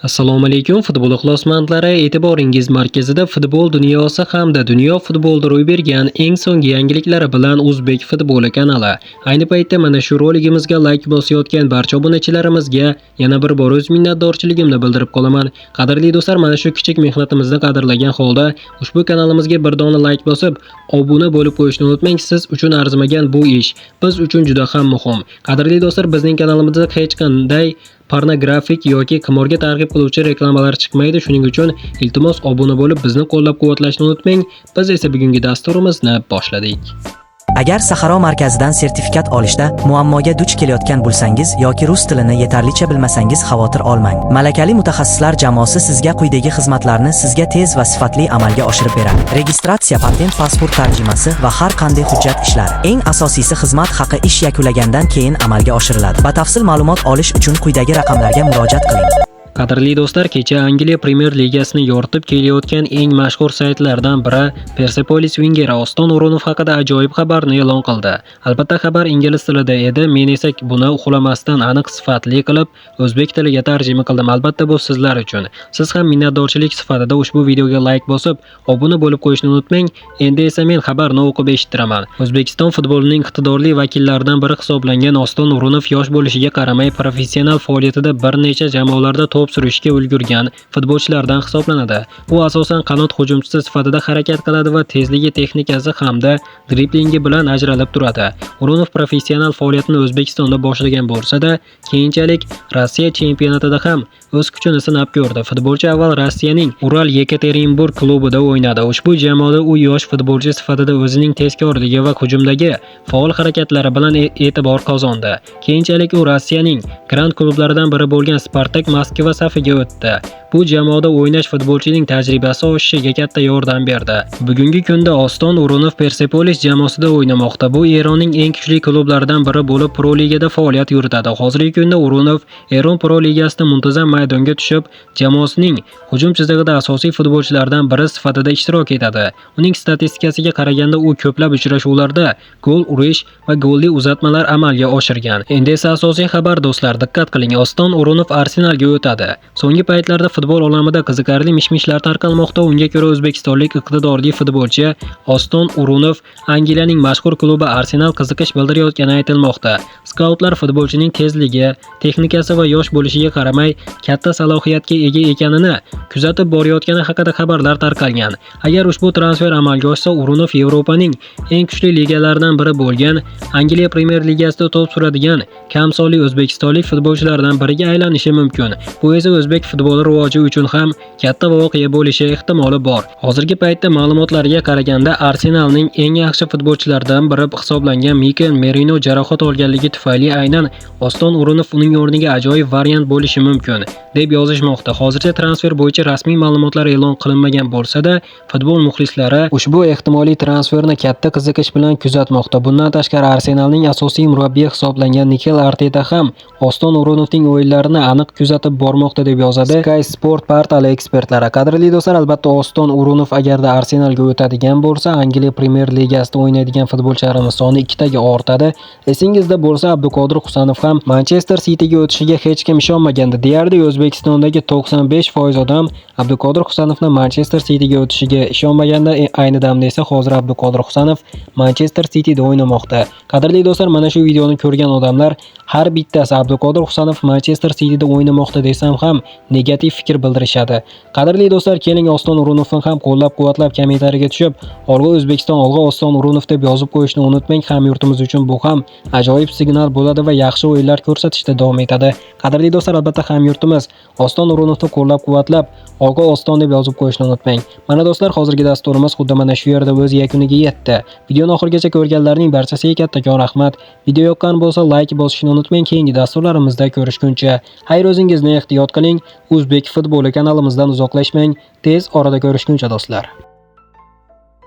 Assalomu alaykum futbol ixlosmandlari, e'tiboringiz markazida futbol dunyosi hamda dunyo futbolida ro'y bergan eng so'nggi yangiliklar bilan O'zbek futboli kanali. Ayni paytda mana shu roligimizga like bosayotgan barcha obunachilarimizga yana bir bor o'z minnatdorchiligimni bildirib qolaman. Qadrli do'stlar, mana shu kichik mehnatimizni qadrlagan holda ushbu kanalimizga bir dona like bosib, obuna bo'lib qo'yishni unutmang. Siz uchun arzimagan bu ish biz uchun juda ham muhim. Qadrli do'stlar, bizning kanalimizda hech qanday pornografik yoki qimorga targ'ib qiluvchi reklamalar chiqmaydi. Shuning uchun iltimos obuna bo'lib bizni qo'llab-quvvatlashni unutmang. Biz esa bugungi dasturimizni boshladik. Agar Saharo markazidan sertifikat olishda muammoga duch kelayotgan bo'lsangiz yoki rus tilini yetarlicha bilmasangiz xavotir olmang. Malakali mutaxassislar jamoasi sizga quyidagi xizmatlarni sizga tez va sifatli amalga oshirib beradi. Registratsiya, patent, pasport tarjimasi va har qanday hujjat ishlari. Eng asosiysi, xizmat haqi ish yakunlagandan keyin amalga oshiriladi. Batafsil ma'lumot olish uchun quyidagi raqamlarga murojaat qiling. Qadrli do'stlar, kecha Angliya Premier Ligasini yoritib kelayotgan eng mashhur saytlardan biri Persepolis Wingeri Oston O'runov haqida ajoyib xabarni e'lon qildi. Albatta xabar ingliz tilida edi, men esa buni uxlamasdan aniq sifatli qilib o'zbek tiliga tarjima qildim. Albatta bu sizlar uchun. Siz ham minnatdorchilik sifatida ushbu videoga like bosib, obuna bo'lib qo'yishni unutmang. Endi esa men xabarni o'qib eshittiraman. O'zbekiston futbolining iqtidorli vakillaridan biri hisoblangan Oston O'runov yosh bo'lishiga qaramay professional faoliyatida bir necha jamoalarda to'p surishga ulgurgan futbolchilardan hisoblanadi. U asosan qanot hujumchisi sifatida harakat qiladi va tezligi, texnikasi hamda driblingi bilan ajralib turadi. O'runov professional faoliyatini O'zbekistonda boshlagan bo'lsa-da, keyinchalik Rossiya chempionatida ham o'z kuchini sinab ko'rdi. Futbolchi avval Rossiyaning Ural Yekaterinburg klubida o'ynadi. Ushbu jamoada u yosh futbolchi sifatida o'zining tezkorligi va hujumdagi faol harakatlari bilan e'tibor qozondi. Keyinchalik u Rossiyaning grand klublaridan biri bo'lgan Spartak Moskva safiga o'tdi. Bu jamoada o'ynash futbolchining tajribasi oshishiga katta yordam berdi. Bugungi kunda Oston O'runov Persepolis jamoasida o'ynamoqda. Bu Eronning eng kuchli klublaridan biri bo'lib, Pro Ligada faoliyat yuritadi. Hozirgi kunda O'runov Eron Pro Ligasida muntazam maydonga tushib, jamoasining hujum chizig'ida asosiy futbolchilardan biri sifatida ishtirok etadi. Uning statistikasiga qaraganda u ko'plab uchrashuvlarda gol urish va golli uzatmalar amalga oshirgan. Endi esa asosiy xabar do'stlar, diqqat qiling. Oston O'runov Arsenalga o'tadi. So'nggi paytlarda futbol olamida qiziqarli mish-mishlar tarqalmoqda. Unga ko'ra o'zbekistonlik iqtidorli futbolchi Oston O'runov Angliyaning mashhur klubi Arsenal qiziqish bildirayotgani aytilmoqda. Skautlar futbolchining tezligi, texnikasi va yosh bo'lishiga qaramay katta salohiyatga ega ekanini kuzatib borayotgani haqida xabarlar tarqalgan. Agar ushbu transfer amalga oshsa, O'runov Yevropaning eng kuchli ligalaridan biri bo'lgan Angliya Premier Ligasida to'p suradigan kam sonli o'zbekistonlik futbolchilardan biriga aylanishi mumkin. Bu esa o'zbek futboli rivoji uchun ham katta voqea bo'lishi ehtimoli bor. Hozirgi paytda ma'lumotlarga qaraganda Arsenalning eng yaxshi futbolchilaridan biri hisoblangan Mikel Merino jarohat olganligi tufayli aynan Oston O'runov uning o'rniga ajoyib variant bo'lishi mumkin deb yozishmoqda. Hozircha transfer bo'yicha rasmiy ma'lumotlar e'lon qilinmagan bo'lsa-da, futbol muxlislari ushbu ehtimoliy transferni katta qiziqish bilan kuzatmoqda. Bundan tashqari Arsenalning asosiy murabbiyi hisoblangan Mikel Arteta ham Oston O'runovning o'yinlarini aniq kuzatib bormoqda deb yozadi Sky Sport portali ekspertlari. Qadrli do'stlar, albatta Oston O'runov agarda Arsenalga o'tadigan bo'lsa, Angliya Premier Ligasida o'ynaydigan futbolchilarimiz soni 2 taga ortadi. Esingizda bo'lsa, Abduqodir Husanov ham Manchester Cityga o'tishiga hech kim ishonmagandi. Deyarli O'zbekistondagi 95% odam Abduqodir Husanovning Manchester Cityga o'tishiga ishonmaganda, ayni damda esa hozir Abduqodir Husanov Manchester Cityda o'ynamoqda. Qadrli do'stlar, mana shu videoni ko'rgan odamlar har bittasi Abduqodir Husanov Manchester Cityda o'ynamoqda desam ham negativ fikr bildirishadi. Qadrli do'stlar, keling Oston O'runovni ham qo'llab-quvvatlab kommentariyaga tushib, "Olg'a O'zbekiston, olg'a Oston O'runov" deb yozib qo'yishni unutmang. Hamyurtimiz uchun bu ham ajoyib signal bo'ladi va yaxshi o'yinlar ko'rsatishda davom etadi. Qadrli do'stlar, albatta hamyurtimiz Oston O'runovni qo'llab-quvvatlab, "Olg'a Oston" deb yozib qo'yishni unutmang. Mana do'stlar, hozirgi dasturimiz xuddi mana shu yerda o'z yakuniga yetdi. Videoni oxirigacha ko'rganlarning barchasiga kattakon rahmat. Video yoqqan bo'lsa, like bosishni unutmang. Keyingi dasturlarimizda ko'rishguncha xayr, o'zingizni ehtiyot qiling. O'zbek futboli kanalimizdan uzoqlashmang. Tez orada ko'rishguncha do'stlar.